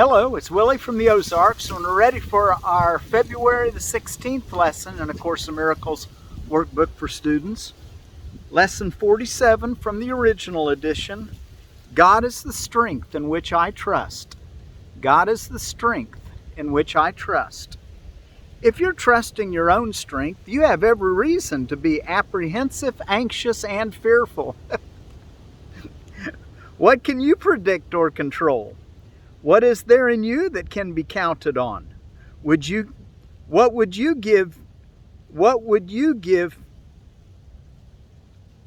Hello, it's Willie from the Ozarks, and we're ready for our February the 16th lesson in A Course in Miracles workbook for students. Lesson 47 from the original edition. God is the strength in which I trust. God is the strength in which I trust. If you're trusting your own strength, you have every reason to be apprehensive, anxious, and fearful. What can you predict or control? What is there in you that can be counted on? What would you give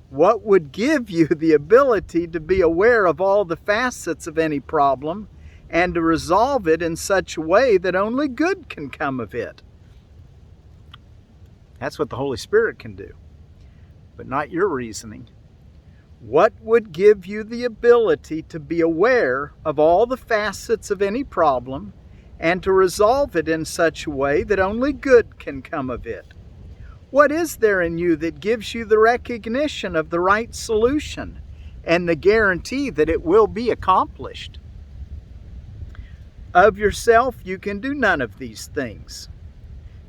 you the ability to be aware of all the facets of any problem and to resolve it in such a way that only good can come of it? That's what the Holy Spirit can do, but not your reasoning. What would give you the ability to be aware of all the facets of any problem and to resolve it in such a way that only good can come of it? What is there in you that gives you the recognition of the right solution and the guarantee that it will be accomplished? Of yourself, you can do none of these things.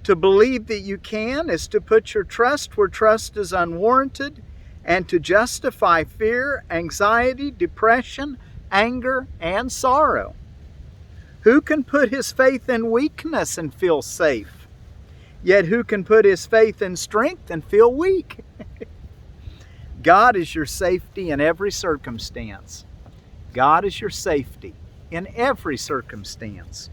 To believe that you can is to put your trust where trust is unwarranted, and to justify fear, anxiety, depression, anger, and sorrow. Who can put his faith in weakness and feel safe? Yet who can put his faith in strength and feel weak? God is your safety in every circumstance. God is your safety in every circumstance.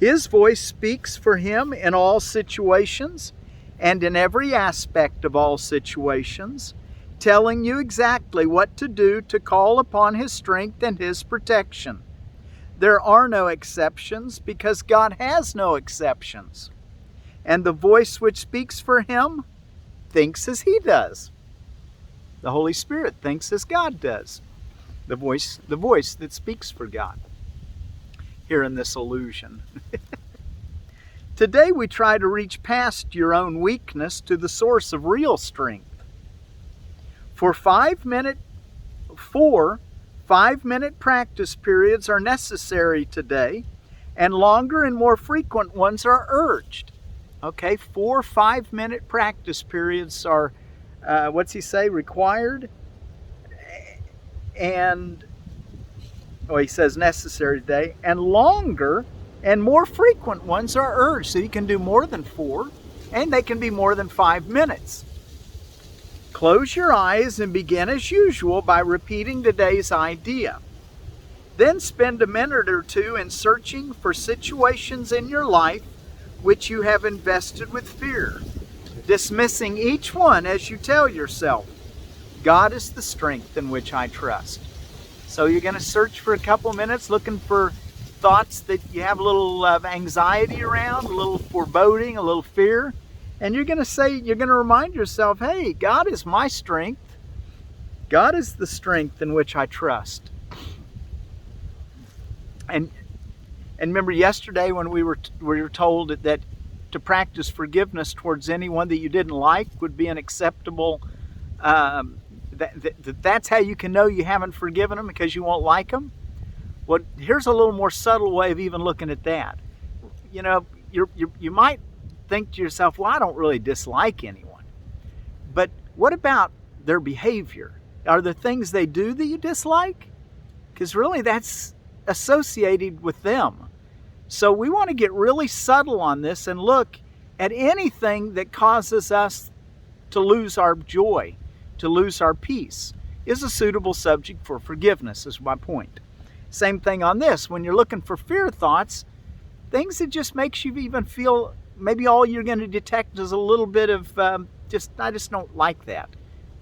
His voice speaks for him in all situations and in every aspect of all situations, telling you exactly what to do to call upon his strength and his protection. There are no exceptions because God has no exceptions. And the voice which speaks for him thinks as he does. The Holy Spirit thinks as God does. The voice that speaks for God. Here in this illusion. Today we try to reach past your own weakness to the source of real strength. Four 5-minute practice periods are necessary today, and longer and more frequent ones are urged. Okay, 4 5-minute practice periods are, required? And, he says necessary today, and longer and more frequent ones are urged. So you can do more than 4, and they can be more than 5 minutes. Close your eyes and begin as usual by repeating today's idea. Then spend a minute or two in searching for situations in your life which you have invested with fear, dismissing each one as you tell yourself, God is the strength in which I trust. So you're going to search for a couple minutes looking for thoughts that you have a little anxiety around, a little foreboding, a little fear. And you're going to remind yourself, hey, God is my strength. God is the strength in which I trust. And remember yesterday when we were told that to practice forgiveness towards anyone that you didn't like would be an acceptable, that's how you can know you haven't forgiven them, because you won't like them. Well, here's a little more subtle way of even looking at that. You know, you might think to yourself, well, I don't really dislike anyone. But what about their behavior? Are there things they do that you dislike? Because really that's associated with them. So we want to get really subtle on this and look at anything that causes us to lose our joy, to lose our peace, is a suitable subject for forgiveness, is my point. Same thing on this. When you're looking for fear thoughts, things that just makes you even feel maybe all you're going to detect is a little bit of I just don't like that.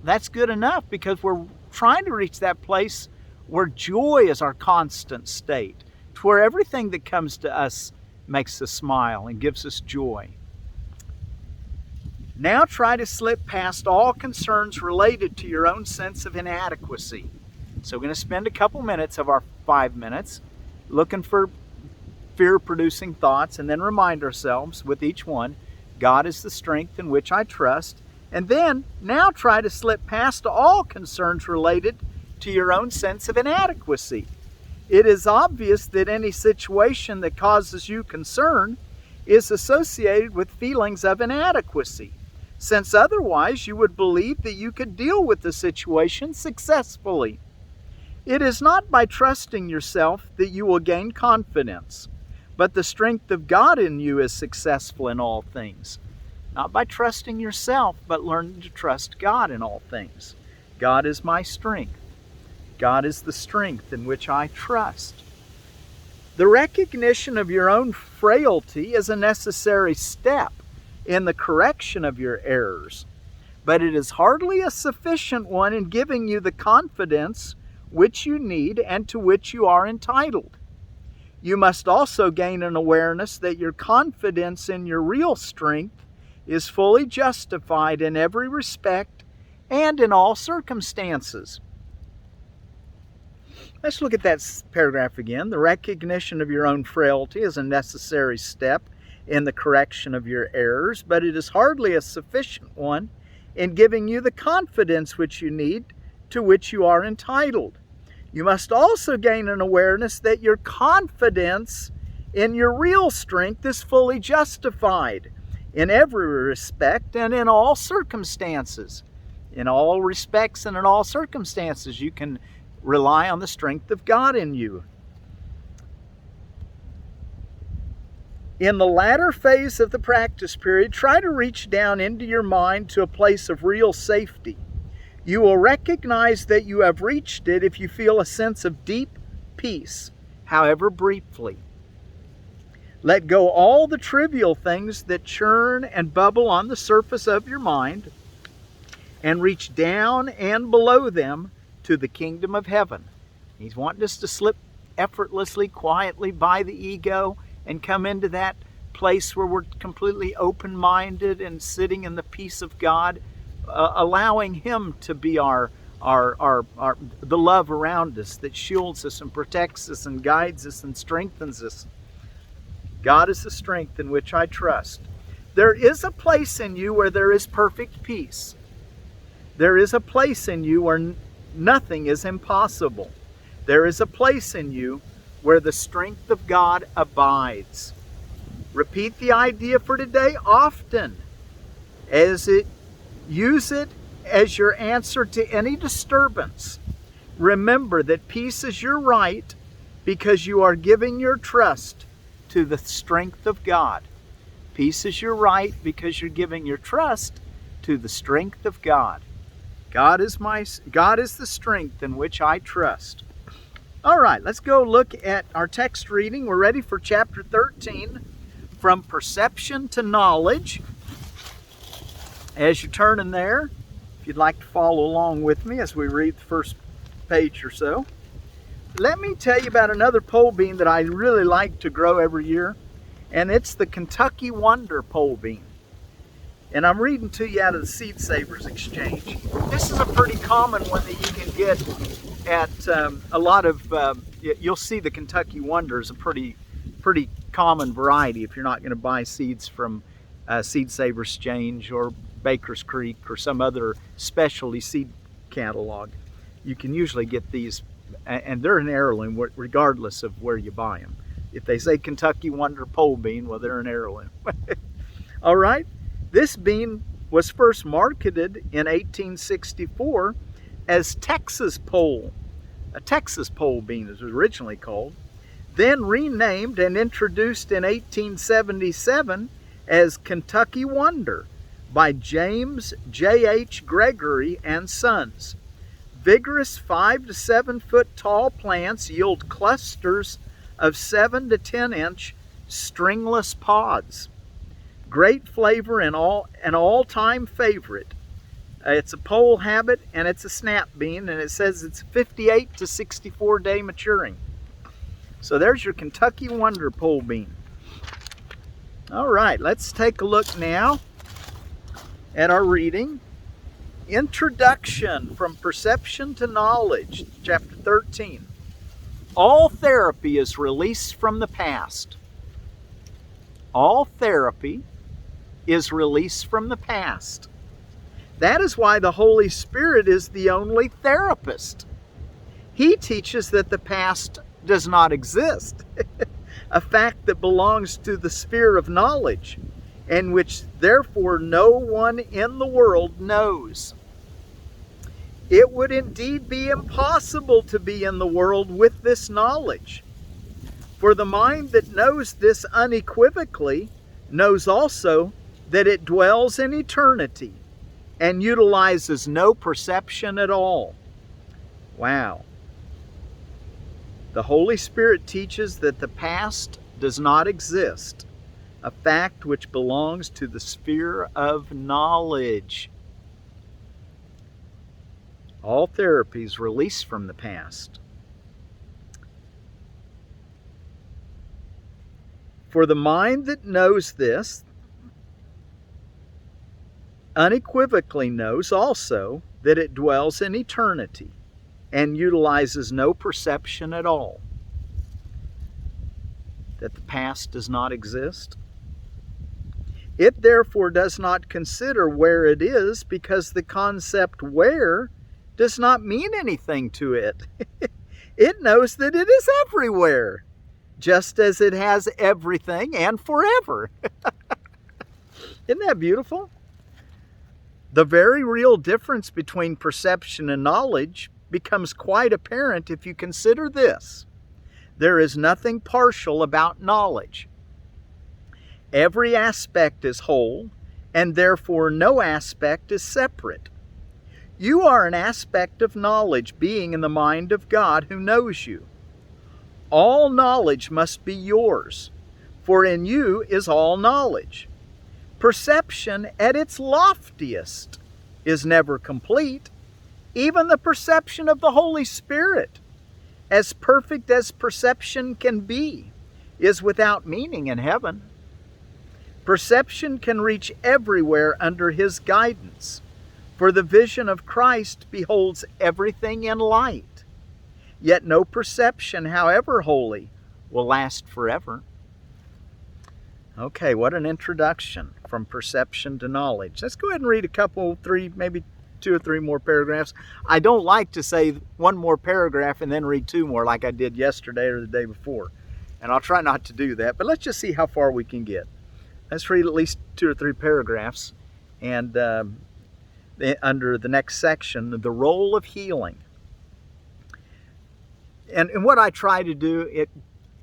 That's good enough, because we're trying to reach that place where joy is our constant state, to where everything that comes to us makes us smile and gives us joy. Now try to slip past all concerns related to your own sense of inadequacy. So we're going to spend a couple minutes of our 5 minutes looking for fear-producing thoughts, and then remind ourselves with each one, God is the strength in which I trust. And then now try to slip past all concerns related to your own sense of inadequacy. It is obvious that any situation that causes you concern is associated with feelings of inadequacy, since otherwise you would believe that you could deal with the situation successfully. It is not by trusting yourself that you will gain confidence, but the strength of God in you is successful in all things. Not by trusting yourself, but learning to trust God in all things. God is my strength. God is the strength in which I trust. The recognition of your own frailty is a necessary step in the correction of your errors, but it is hardly a sufficient one in giving you the confidence which you need and to which you are entitled. You must also gain an awareness that your confidence in your real strength is fully justified in every respect and in all circumstances. Let's look at that paragraph again. The recognition of your own frailty is a necessary step in the correction of your errors, but it is hardly a sufficient one in giving you the confidence which you need, to which you are entitled. You must also gain an awareness that your confidence in your real strength is fully justified in every respect and in all circumstances. In all respects and in all circumstances, you can rely on the strength of God in you. In the latter phase of the practice period, try to reach down into your mind to a place of real safety. You will recognize that you have reached it if you feel a sense of deep peace, however briefly. Let go all the trivial things that churn and bubble on the surface of your mind and reach down and below them to the kingdom of heaven. He's wanting us to slip effortlessly, quietly by the ego and come into that place where we're completely open-minded and sitting in the peace of God, allowing Him to be the love around us that shields us and protects us and guides us and strengthens us. God is the strength in which I trust. There is a place in you where there is perfect peace. There is a place in you where nothing is impossible. There is a place in you where the strength of God abides. Repeat the idea for today often. Use it as your answer to any disturbance. Remember that peace is your right because you are giving your trust to the strength of God. Peace is your right because you're giving your trust to the strength of God. God is the strength in which I trust. All right, let's go look at our text reading. We're ready for chapter 13, From Perception to Knowledge. As you're turning there, if you'd like to follow along with me as we read the first page or so, let me tell you about another pole bean that I really like to grow every year, and it's the Kentucky Wonder pole bean. And I'm reading to you out of the Seed Savers Exchange. This is a pretty common one that you can get at a lot of, you'll see the Kentucky Wonder is a pretty common variety if you're not going to buy seeds from Seed Savers Exchange or Baker's Creek or some other specialty seed catalog. You can usually get these, and they're an heirloom regardless of where you buy them. If they say Kentucky Wonder pole bean, well, they're an heirloom. All right. This bean was first marketed in 1864 as Texas pole. A Texas pole bean is originally called. Then renamed and introduced in 1877 as Kentucky Wonder by James J.H. Gregory and Sons. Vigorous 5 to 7 foot tall plants yield clusters of 7 to 10 inch stringless pods. Great flavor and an all-time favorite. It's a pole habit and it's a snap bean, and it says it's 58 to 64 day maturing. So there's your Kentucky Wonder pole bean. All right, let's take a look now at our reading. Introduction, From Perception to Knowledge, chapter 13. All therapy is released from the past. All therapy is released from the past. That is why the Holy Spirit is the only therapist. He teaches that the past does not exist, a fact that belongs to the sphere of knowledge, and which therefore no one in the world knows. It would indeed be impossible to be in the world with this knowledge. For the mind that knows this unequivocally knows also that it dwells in eternity and utilizes no perception at all. Wow. The Holy Spirit teaches that the past does not exist, a fact which belongs to the sphere of knowledge. All therapies release from the past. For the mind that knows this unequivocally knows also that it dwells in eternity and utilizes no perception at all. That the past does not exist. It therefore does not consider where it is, because the concept where does not mean anything to it. It knows that it is everywhere, just as it has everything and forever. Isn't that beautiful? The very real difference between perception and knowledge becomes quite apparent if you consider this. There is nothing partial about knowledge. Every aspect is whole, and therefore no aspect is separate. You are an aspect of knowledge being in the mind of God who knows you. All knowledge must be yours, for in you is all knowledge. Perception at its loftiest is never complete. Even the perception of the Holy Spirit, as perfect as perception can be, is without meaning in heaven. Perception can reach everywhere under His guidance, for the vision of Christ beholds everything in light. Yet no perception, however holy, will last forever. Okay, what an introduction from perception to knowledge. Let's go ahead and read a couple, three, maybe 2 or 3 more paragraphs. I don't like to say one more paragraph and then read 2 more like I did yesterday or the day before. And I'll try not to do that, but let's just see how far we can get. Let's read at least 2 or 3 paragraphs. And under the next section, the role of healing. And what I try to do,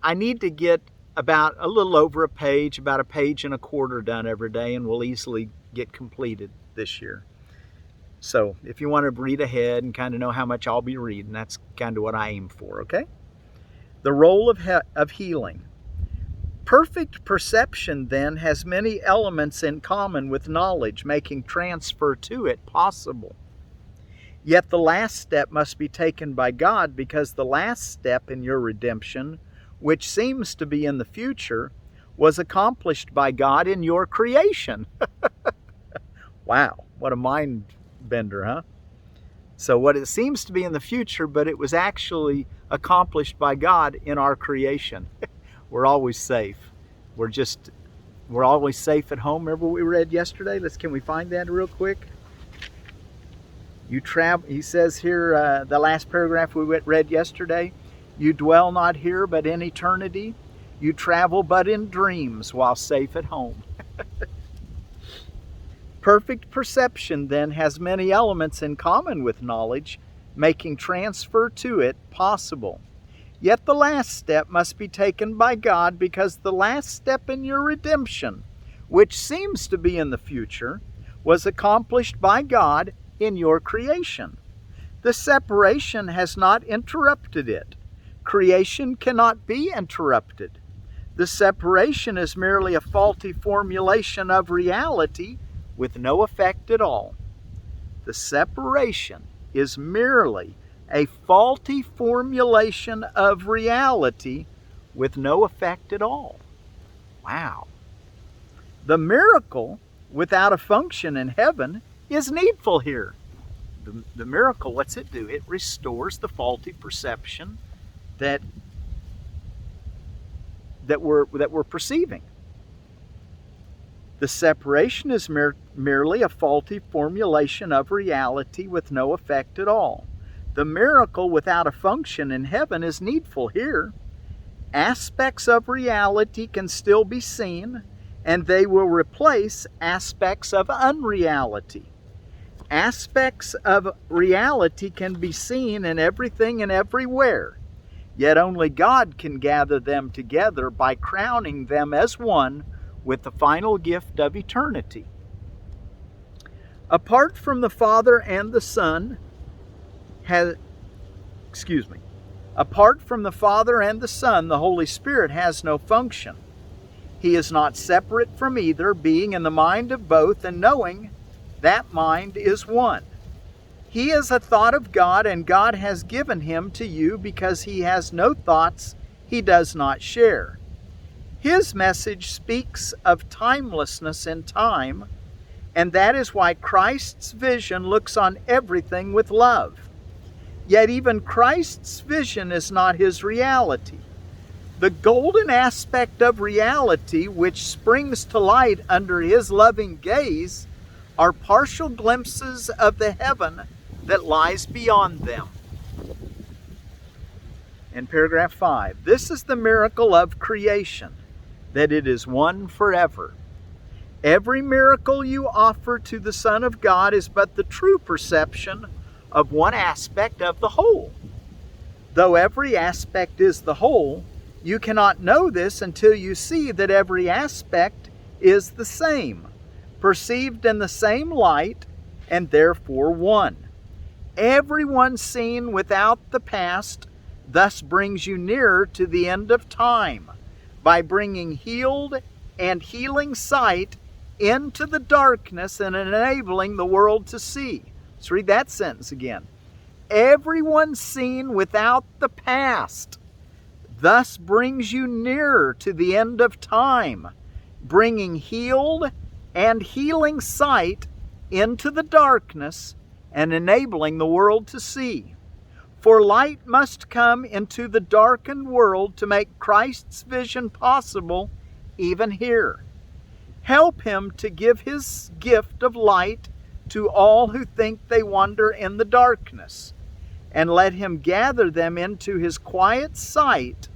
I need to get about a little over a page, about a page and a quarter done every day, and we'll easily get completed this year. So if you want to read ahead and kind of know how much I'll be reading, that's kind of what I aim for, okay? The role of healing. Perfect perception, then, has many elements in common with knowledge, making transfer to it possible. Yet the last step must be taken by God, because the last step in your redemption, which seems to be in the future, was accomplished by God in your creation. Wow, what a mind bender, huh? So what it seems to be in the future, but it was actually accomplished by God in our creation. We're always safe. We're always safe at home. Remember what we read yesterday? Can we find that real quick? He says here, the last paragraph we read yesterday, you dwell not here but in eternity. You travel but in dreams while safe at home. Perfect perception, then, has many elements in common with knowledge, making transfer to it possible. Yet the last step must be taken by God, because the last step in your redemption, which seems to be in the future, was accomplished by God in your creation. The separation has not interrupted it. Creation cannot be interrupted. The separation is merely a faulty formulation of reality with no effect at all. The separation is merely a faulty formulation of reality with no effect at all. Wow. The miracle without a function in heaven is needful here. The miracle, what's it do? It restores the faulty perception that we're perceiving. The separation is merely a faulty formulation of reality with no effect at all. The miracle without a function in heaven is needful here. Aspects of reality can still be seen, and they will replace aspects of unreality. Aspects of reality can be seen in everything and everywhere, yet only God can gather them together by crowning them as one with the final gift of eternity. Apart from the Father and the Son, Apart from the Father and the Son, the Holy Spirit has no function. He is not separate from either, being in the mind of both and knowing that mind is one. He is a thought of God, and God has given him to you because he has no thoughts he does not share. His message speaks of timelessness in time, and that is why Christ's vision looks on everything with love. Yet even Christ's vision is not his reality. The golden aspect of reality, which springs to light under his loving gaze, are partial glimpses of the heaven that lies beyond them. In paragraph 5, this is the miracle of creation, that it is one forever. Every miracle you offer to the Son of God is but the true perception of one aspect of the whole. Though every aspect is the whole, you cannot know this until you see that every aspect is the same, perceived in the same light, and therefore one. Everyone seen without the past thus brings you nearer to the end of time, by bringing healed and healing sight into the darkness and enabling the world to see. Let's read that sentence again. Everyone seen without the past thus brings you nearer to the end of time, bringing healed and healing sight into the darkness and enabling the world to see. For light must come into the darkened world to make Christ's vision possible even here. Help him to give his gift of light to all who think they wander in the darkness, and let him gather them into his quiet sight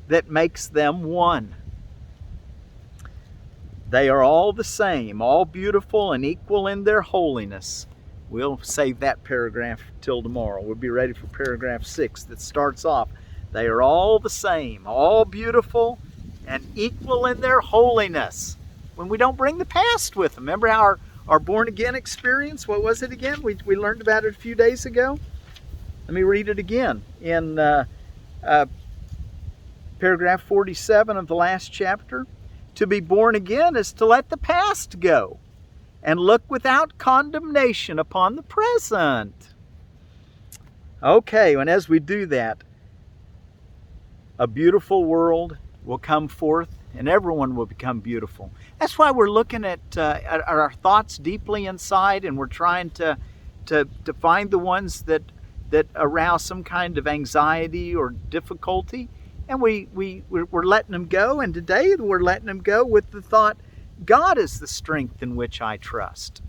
that makes them one. They are all the same, all beautiful and equal in their holiness. We'll save that paragraph till tomorrow. We'll be ready for paragraph 6 that starts off, they are all the same, all beautiful and equal in their holiness. When we don't bring the past with them. Remember our born-again experience? What was it again? We learned about it a few days ago. Let me read it again. In paragraph 47 of the last chapter, to be born again is to let the past go and look without condemnation upon the present. Okay, and as we do that, a beautiful world will come forth and everyone will become beautiful. That's why we're looking at our thoughts deeply inside, and we're trying to find the ones that arouse some kind of anxiety or difficulty, and we're letting them go. And today we're letting them go with the thought, God is the strength in which I trust.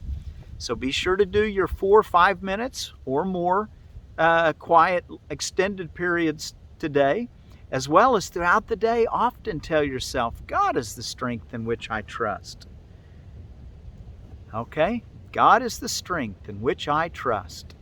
So be sure to do your 4 or 5 minutes or more quiet extended periods today, as well as throughout the day. Often tell yourself, God is the strength in which I trust. Okay? God is the strength in which I trust.